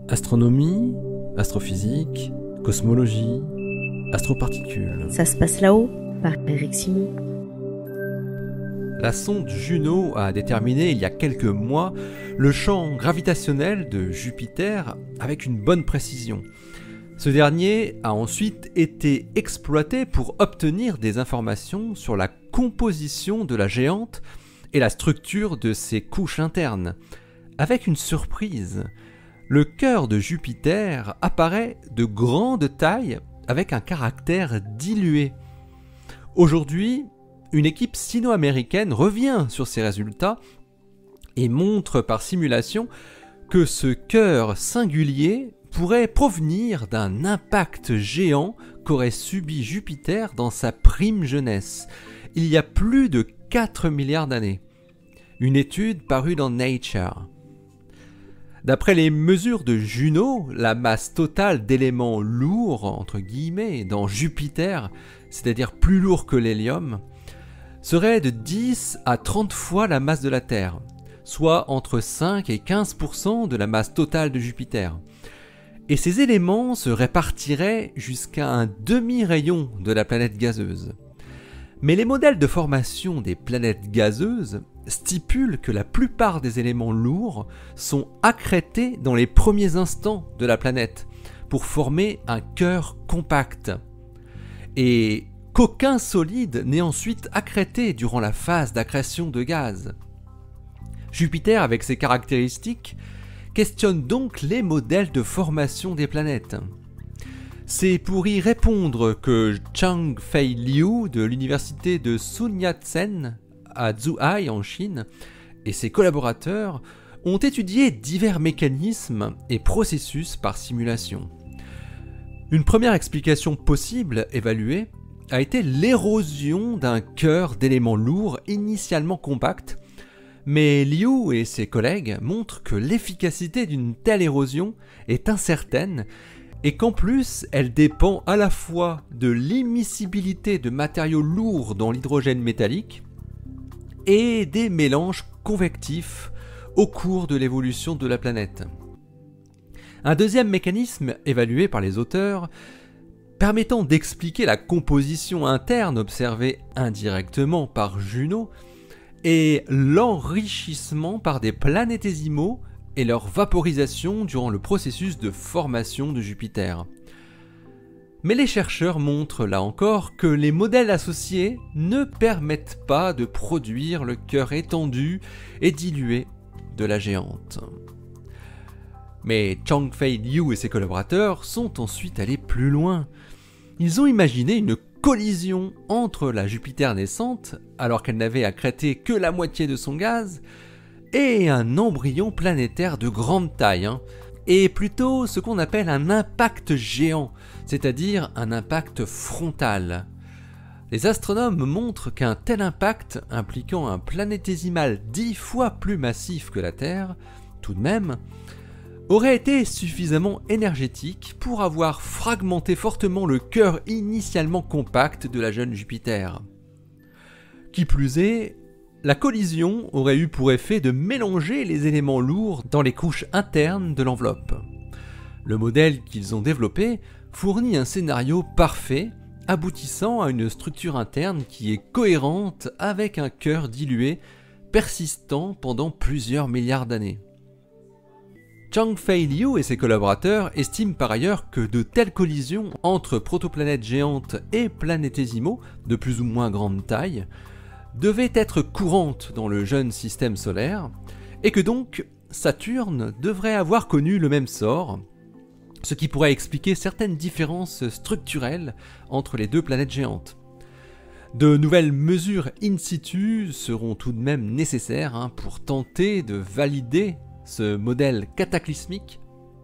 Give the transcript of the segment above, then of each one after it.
Astronomie, astrophysique, cosmologie, astroparticules. Ça se passe là-haut, par Eric Simon. La sonde Juno a déterminé il y a quelques mois le champ gravitationnel de Jupiter avec une bonne précision. Ce dernier a ensuite été exploité pour obtenir des informations sur la composition de la géante et la structure de ses couches internes. Avec une surprise, le cœur de Jupiter apparaît de grande taille avec un caractère dilué. Aujourd'hui, une équipe sino-américaine revient sur ces résultats et montre par simulation que ce cœur singulier pourrait provenir d'un impact géant qu'aurait subi Jupiter dans sa prime jeunesse, il y a plus de 4 milliards d'années. Une étude parue dans Nature. D'après les mesures de Juno, la masse totale d'éléments lourds, entre guillemets, dans Jupiter, c'est-à-dire plus lourd que l'hélium, serait de 10 à 30 fois la masse de la Terre, soit entre 5 et 15% de la masse totale de Jupiter. Et ces éléments se répartiraient jusqu'à un demi-rayon de la planète gazeuse. Mais les modèles de formation des planètes gazeuses stipulent que la plupart des éléments lourds sont accrétés dans les premiers instants de la planète pour former un cœur compact. Et qu'aucun solide n'est ensuite accrété durant la phase d'accrétion de gaz. Jupiter, avec ses caractéristiques, questionne donc les modèles de formation des planètes. C'est pour y répondre que Chang-Fei Liu de l'université de Sun Yat-sen à Zhuhai en Chine et ses collaborateurs ont étudié divers mécanismes et processus par simulation. Une première explication possible évaluée a été l'érosion d'un cœur d'éléments lourds initialement compacts, mais Liu et ses collègues montrent que l'efficacité d'une telle érosion est incertaine et qu'en plus elle dépend à la fois de l'immiscibilité de matériaux lourds dans l'hydrogène métallique et des mélanges convectifs au cours de l'évolution de la planète. Un deuxième mécanisme évalué par les auteurs permettant d'expliquer la composition interne observée indirectement par Juno est l'enrichissement par des planétésimaux et leur vaporisation durant le processus de formation de Jupiter. Mais les chercheurs montrent là encore que les modèles associés ne permettent pas de produire le cœur étendu et dilué de la géante. Mais Chang-Fei Liu et ses collaborateurs sont ensuite allés plus loin. Ils ont imaginé une collision entre la Jupiter naissante, alors qu'elle n'avait accrété que la moitié de son gaz, et un embryon planétaire de grande taille, et plutôt ce qu'on appelle un impact géant, c'est-à-dire un impact frontal. Les astronomes montrent qu'un tel impact, impliquant un planétésimal 10 fois plus massif que la Terre, tout de même, aurait été suffisamment énergétique pour avoir fragmenté fortement le cœur initialement compact de la jeune Jupiter. Qui plus est, la collision aurait eu pour effet de mélanger les éléments lourds dans les couches internes de l'enveloppe. Le modèle qu'ils ont développé fournit un scénario parfait, aboutissant à une structure interne qui est cohérente avec un cœur dilué, persistant pendant plusieurs milliards d'années. Chang-Fei Liu et ses collaborateurs estiment par ailleurs que de telles collisions entre protoplanètes géantes et planétésimaux de plus ou moins grande taille devaient être courantes dans le jeune système solaire et que donc Saturne devrait avoir connu le même sort, ce qui pourrait expliquer certaines différences structurelles entre les deux planètes géantes. De nouvelles mesures in situ seront tout de même nécessaires pour tenter de valider ce modèle cataclysmique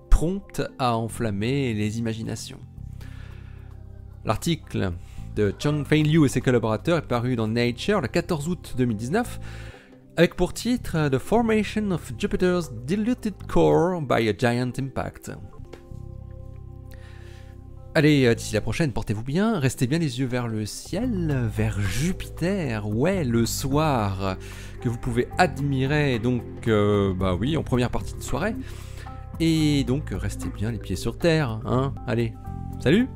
prompt à enflammer les imaginations. L'article de Chang-Fei Liu et ses collaborateurs est paru dans Nature le 14 août 2019 avec pour titre The Formation of Jupiter's Diluted Core by a Giant Impact. Allez, d'ici la prochaine, portez-vous bien, restez bien les yeux vers le ciel, vers Jupiter, ouais, le soir, que vous pouvez admirer donc, en première partie de soirée. Et donc restez bien les pieds sur terre, hein. Allez, salut!